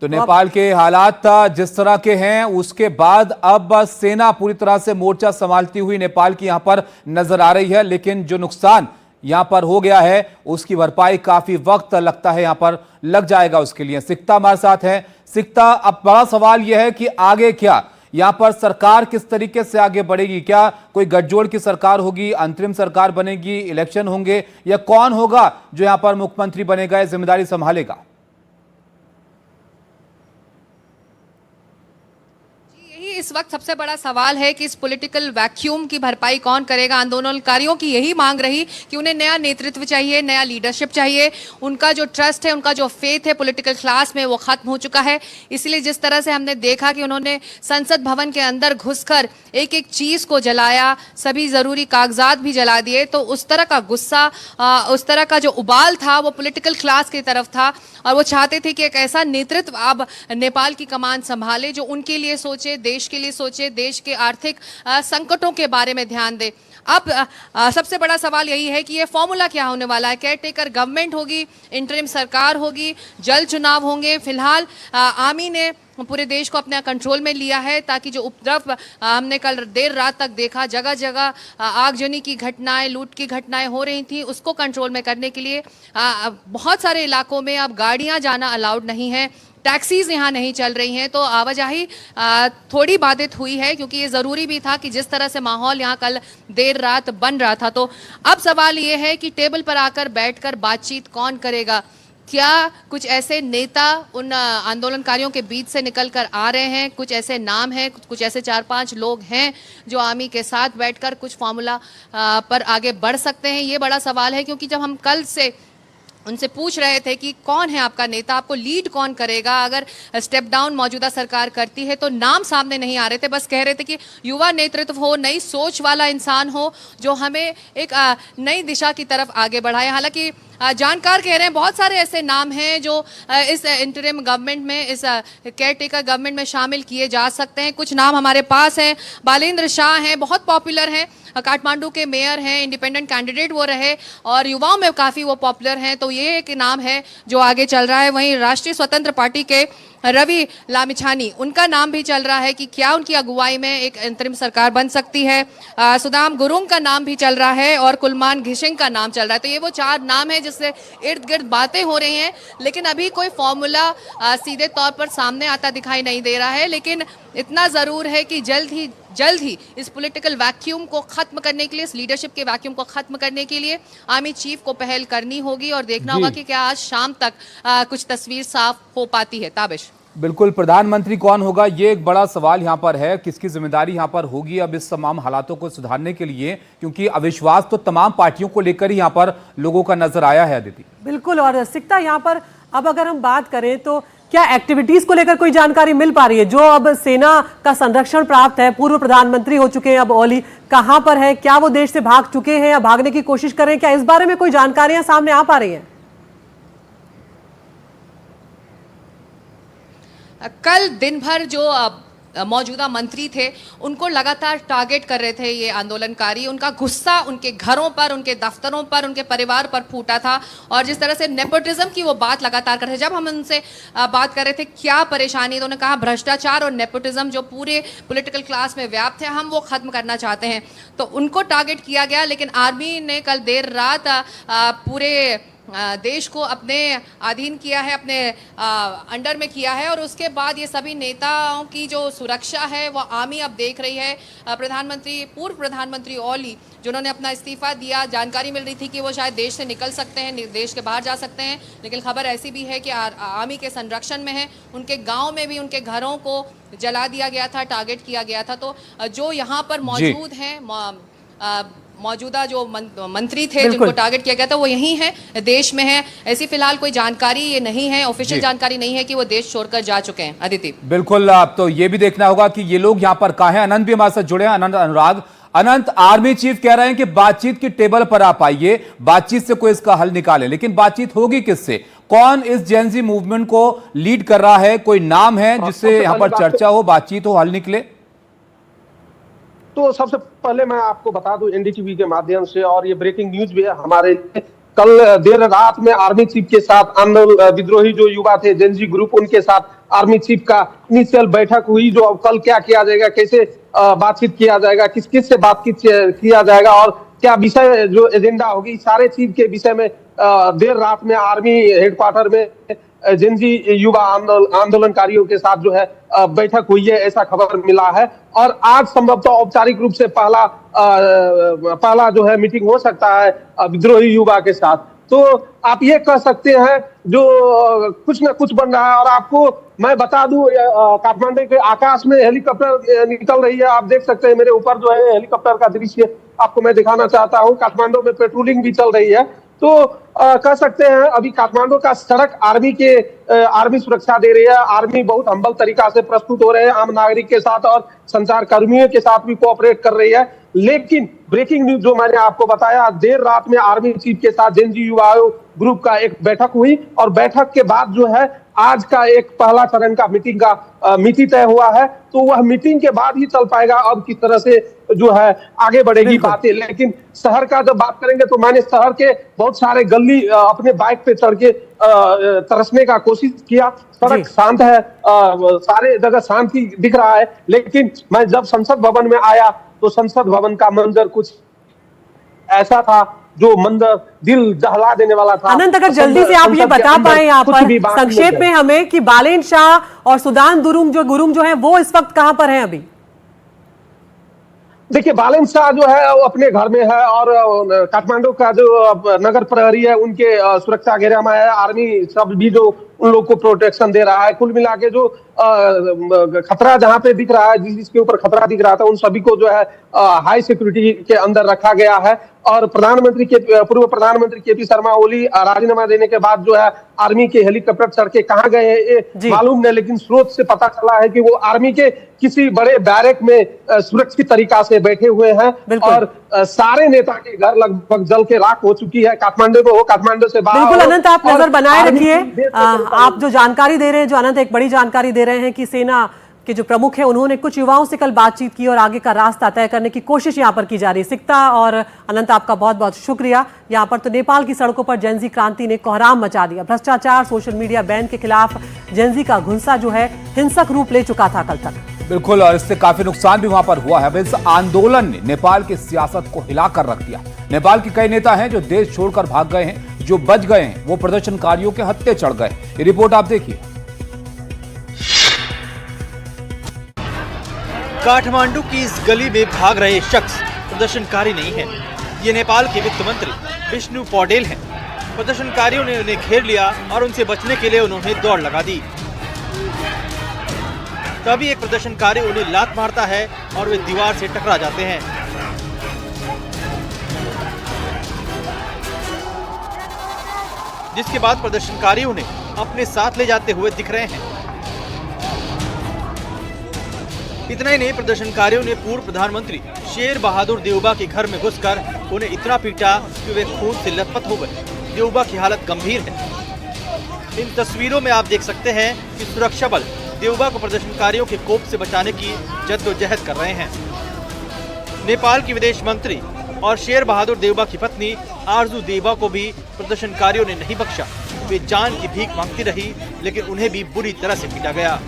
तो नेपाल के हालात जिस तरह के हैं उसके बाद अब सेना पूरी तरह से मोर्चा संभालती हुई नेपाल की यहां पर नजर आ रही है, लेकिन जो नुकसान यहां पर हो गया है उसकी भरपाई काफी वक्त लगता है यहां पर लग जाएगा उसके लिए। सिकता हमारे साथ है। सिकता, अब बड़ा सवाल यह है कि आगे क्या, यहां पर सरकार किस तरीके से आगे बढ़ेगी? क्या कोई गठजोड़ की सरकार होगी, अंतरिम सरकार बनेगी, इलेक्शन होंगे, या कौन होगा जो यहां पर मुख्यमंत्री बनेगा, ये जिम्मेदारी संभालेगा? इस वक्त सबसे बड़ा सवाल है कि इस पॉलिटिकल वैक्यूम की भरपाई कौन करेगा। आंदोलनकारियों की यही मांग रही कि उन्हें नया नेतृत्व चाहिए, नया लीडरशिप चाहिए। उनका जो ट्रस्ट है, उनका जो फेथ है पॉलिटिकल क्लास में, वो खत्म हो चुका है। इसलिए जिस तरह से हमने देखा कि उन्होंने संसद भवन के अंदर घुसकर एक एक चीज को जलाया, सभी जरूरी कागजात भी जला दिए, तो उस तरह का गुस्सा, उस तरह का जो उबाल था वो पॉलिटिकल क्लास की तरफ था। और वो चाहते थे कि एक ऐसा नेतृत्व अब नेपाल की कमान संभाले जो उनके लिए सोचे, देश के लिए सोचे, देश के आर्थिक संकटों के बारे में ध्यान दे। अब सबसे बड़ा सवाल यही है कि ये फॉर्मूला क्या होने वाला है। केयर टेकर गवर्नमेंट होगी, इंटरिम सरकार होगी, जल्द चुनाव होंगे। फिलहाल आर्मी ने पूरे देश को अपने कंट्रोल में लिया है, ताकि जो उपद्रव हमने कल देर रात तक देखा, जगह जगह आगजनी की घटनाएं, लूट की घटनाएं हो रही थी, उसको कंट्रोल में करने के लिए बहुत सारे इलाकों में अब गाड़ियां जाना अलाउड नहीं है, टैक्सीज यहाँ नहीं चल रही हैं। तो आवाजाही थोड़ी बाधित हुई है, क्योंकि ये ज़रूरी भी था कि जिस तरह से माहौल यहाँ कल देर रात बन रहा था। तो अब सवाल ये है कि टेबल पर आकर बैठकर बातचीत कौन करेगा। क्या कुछ ऐसे नेता उन आंदोलनकारियों के बीच से निकल कर आ रहे हैं? कुछ ऐसे नाम हैं, कुछ ऐसे 4-5 लोग हैं जो आर्मी के साथ बैठकर कुछ फार्मूला पर आगे बढ़ सकते हैं? ये बड़ा सवाल है, क्योंकि जब हम कल से उनसे पूछ रहे थे कि कौन है आपका नेता, आपको लीड कौन करेगा अगर स्टेप डाउन मौजूदा सरकार करती है, तो नाम सामने नहीं आ रहे थे। बस कह रहे थे कि युवा नेतृत्व हो, नई सोच वाला इंसान हो जो हमें एक नई दिशा की तरफ आगे बढ़ाए। हालांकि जानकार कह रहे हैं बहुत सारे ऐसे नाम हैं जो इस इंटरिम गवर्नमेंट में, इस केयर टेकर गवर्नमेंट में शामिल किए जा सकते हैं। कुछ नाम हमारे पास हैं। बालेंद्र शाह हैं, बहुत पॉपुलर हैं, काठमांडू के मेयर हैं, इंडिपेंडेंट कैंडिडेट वो रहे और युवाओं में काफ़ी वो पॉपुलर हैं, तो ये एक नाम है जो आगे चल रहा है। वहीं राष्ट्रीय स्वतंत्र पार्टी के रवि लामिछानी, उनका नाम भी चल रहा है कि क्या उनकी अगुवाई में एक अंतरिम सरकार बन सकती है। सुदाम गुरुंग का नाम भी चल रहा है और कुलमान घिसिंग का नाम चल रहा है। तो ये वो 4 नाम है जिससे इर्द गिर्द बातें हो रही हैं, लेकिन अभी कोई फॉर्मूला सीधे तौर पर सामने आता दिखाई नहीं दे रहा है। लेकिन इतना ज़रूर है कि जल्द ही इस पॉलिटिकल वैक्यूम को खत्म करने के लिए, इस लीडरशिप के वैक्यूम को खत्म करने के लिए आर्मी चीफ को पहल करनी होगी और देखना होगा कि क्या आज शाम तक कुछ तस्वीर साफ हो पाती है। ताबिश, बिल्कुल, प्रधानमंत्री कौन होगा, ये एक बड़ा सवाल यहां पर है। किसकी जिम्मेदारी यहां पर होगी अब इस तमाम हालातों को सुधारने के लिए, क्योंकि अविश्वास तो तमाम पार्टियों को लेकर ही यहां पर लोगों का नजर आया है। अदिति, बिल्कुल। और सिकता, यहाँ पर अब अगर हम बात करें तो क्या एक्टिविटीज को लेकर कोई जानकारी मिल पा रही है? जो अब सेना का संरक्षण प्राप्त है, पूर्व प्रधानमंत्री हो चुके हैं अब ओली, कहां पर है? क्या वो देश से भाग चुके हैं या भागने की कोशिश कर रहे हैं? क्या इस बारे में कोई जानकारियां सामने आ पा रही हैं? कल दिन भर जो मौजूदा मंत्री थे उनको लगातार टारगेट कर रहे थे ये आंदोलनकारी। उनका गुस्सा उनके घरों पर, उनके दफ्तरों पर, उनके परिवार पर फूटा था और जिस तरह से नेपोटिज्म की वो बात लगातार कर रहे थे। जब हम उनसे बात कर रहे थे क्या परेशानी, तो उन्होंने कहा भ्रष्टाचार और नेपोटिज्म जो पूरे पॉलिटिकल क्लास में व्याप्त है, हम वो खत्म करना चाहते हैं। तो उनको टारगेट किया गया, लेकिन आर्मी ने कल देर रात पूरे देश को अपने अधीन किया है, अपने अंडर में किया है और उसके बाद ये सभी नेताओं की जो सुरक्षा है वो आर्मी अब देख रही है। पूर्व प्रधानमंत्री ओली जिन्होंने अपना इस्तीफा दिया, जानकारी मिल रही थी कि वो शायद देश से निकल सकते हैं, देश के बाहर जा सकते हैं, लेकिन खबर ऐसी भी है कि आर्मी के संरक्षण में है। उनके गांव में भी उनके घरों को जला दिया गया था, टारगेट किया गया था। तो जो यहाँ पर मौजूद हैं, मौजूदा जो मंत्री थे जिनको टारगेट किया गया था वो यही है, देश में है। ऐसी फिलहाल कोई जानकारी ये नहीं है, ऑफिशियल जानकारी नहीं है कि वो देश छोड़कर जा चुके हैं। अदिति, बिल्कुल, अब तो ये भी देखना होगा कि ये लोग यहाँ पर कहाँ हैं। अनंत भी हमारे साथ जुड़े हैं, अनंत अनुराग। अनंत, आर्मी चीफ कह रहे हैं कि बातचीत की टेबल पर आप आइए, बातचीत से कोई इसका हल निकाले, लेकिन बातचीत होगी किससे? कौन इस जेनजी मूवमेंट को लीड कर रहा है? कोई नाम है जिससे यहाँ पर चर्चा हो, बातचीत हो, हल निकले? तो सबसे पहले मैं आपको बता दूं एनडीटीवी के माध्यम से, और ये ब्रेकिंग न्यूज भी है हमारे लिए, कल देर रात में आर्मी चीफ के साथ विद्रोही जो युवा थे जेनजी ग्रुप, उनके साथ आर्मी चीफ का इनिशियल बैठक हुई। जो अब कल क्या किया जाएगा, कैसे बातचीत किया जाएगा, किस किस से बातचीत किया जाएगा और क्या विषय जो एजेंडा होगी, सारे चीज के विषय में देर रात में आर्मी हेडक्वार्टर में जेनजी युवा आंदोलनकारियों के साथ जो है बैठक हुई है, ऐसा खबर मिला है। और आज संभवतः औपचारिक रूप से पहला जो है मीटिंग हो सकता है विद्रोही युवा के साथ। तो आप ये कह सकते हैं जो कुछ ना कुछ बन रहा है। और आपको मैं बता दूं, काठमांडू के आकाश में हेलीकॉप्टर निकल रही है, आप देख सकते हैं मेरे ऊपर जो है हेलीकॉप्टर का दृश्य आपको मैं दिखाना चाहता हूं। काठमांडू में पेट्रोलिंग भी चल रही है। तो कह सकते हैं अभी काठमांडू का सड़क आर्मी सुरक्षा दे रही है। आर्मी बहुत हम्बल तरीका से प्रस्तुत हो रहे हैं आम नागरिक के साथ और संचार कर्मियों के साथ भी कोऑपरेट कर रही है। लेकिन ब्रेकिंग न्यूज जो मैंने आपको बताया, देर रात में आर्मी चीफ के साथ जेनजी युवा ग्रुप का एक बैठक हुई और बैठक के बाद जो है आज का एक पहला चरण का मिति तय हुआ है। तो वह मीटिंग के बाद ही चल पाएगा अब किस तरह से जो है आगे बढ़ेगी बातें। लेकिन शहर का जब बात करेंगे तो मैंने शहर के बहुत सारे गली अपने बाइक पे चढ़ के तरसने का कोशिश किया। सड़क शांत है, सारे जगह शांति दिख रहा है। लेकिन मैं जब संसद भवन में आया तो संसद भवन का मंजर कुछ ऐसा था जो मंजर दिल दहला देने वाला था। अनंत, अगर जल्दी से आप ये बता पाए यहाँ पर संक्षेप में हमें कि बालेन शाह और सुदान गुरुंग जो है वो इस वक्त कहां पर हैं अभी? देखिए, बालेन शाह जो है वो अपने घर में है और काठमांडू का जो नगर प्रहरी है उनके सुरक्षा घेरे में है। आर्मी सब भी जो उन लोग को प्रोटेक्शन दे रहा है। कुल मिला के जो खतरा जहां पे दिख रहा है, जिसके ऊपर खतरा दिख रहा था, उन सभी को जो है हाई सिक्योरिटी के अंदर रखा गया है। और पूर्व प्रधानमंत्री केपी शर्मा ओली राजीनामा देने के बाद जो है आर्मी के हेलीकॉप्टर चढ़ के कहां गए हैं ये मालूम नहीं, लेकिन स्रोत से पता चला है कि वो आर्मी के किसी बड़े बैरक में सुरक्षित तरीका से बैठे हुए हैं। और सारे नेता के घर लगभग जल के राख हो चुकी है। काठमांडू में हो, काठमांडू से बाहर। बिल्कुल अनंत, आप नजर बनाए रखिए। आप जो जानकारी दे रहे हैं, जो अनंत एक बड़ी जानकारी दे रहे हैं कि सेना के जो प्रमुख हैं उन्होंने कुछ युवाओं से कल बातचीत की और आगे का रास्ता तय करने की कोशिश यहां पर की जा रही है। सिकता और अनंत, आपका बहुत बहुत शुक्रिया। यहां पर तो नेपाल की सड़कों पर जेनजी क्रांति ने कोहराम मचा दिया। भ्रष्टाचार, सोशल मीडिया बैन के खिलाफ जेनजी का घुंसा जो है हिंसक रूप ले चुका था कल तक। बिल्कुल, और इससे काफी नुकसान भी वहां पर हुआ है। अब इस आंदोलन ने नेपाल की सियासत को हिलाकर रख दिया। नेपाल के कई नेता हैं जो देश छोड़कर भाग गए हैं, जो बच गए हैं वो प्रदर्शनकारियों के हत्थे चढ़ गए। ये रिपोर्ट आप देखिए। काठमांडू की इस गली में भाग रहे शख्स प्रदर्शनकारी नहीं है। ये नेपाल के वित्त मंत्री विष्णु पौडेल हैं। प्रदर्शनकारियों ने उन्हें घेर लिया और उनसे बचने के लिए उन्होंने दौड़ लगा दी। तभी एक प्रदर्शनकारी उन्हें लात मारता है और वे दीवार से टकरा जाते हैं। जिसके बाद प्रदर्शनकारी उन्हें अपने साथ ले जाते हुए दिख रहे हैं। इतना ही नहीं, प्रदर्शनकारियों ने पूर्व प्रधानमंत्री शेर बहादुर देउबा के घर में घुसकर उन्हें इतना पीटा कि वे खून से लथपथ हो गए। देउबा की हालत गंभीर है। इन तस्वीरों में आप देख सकते हैं कि सुरक्षा बल देउबा को प्रदर्शनकारियों के कोप से बचाने की जद्दोजहद कर रहे हैं। नेपाल की विदेश मंत्री और शेर बहादुर देउबा की पत्नी आरजू देउबा को भी प्रदर्शनकारियों ने नहीं बख्शा। वे जान की भीख मांगती रही, लेकिन उन्हें भी बुरी तरह से पीटा गया।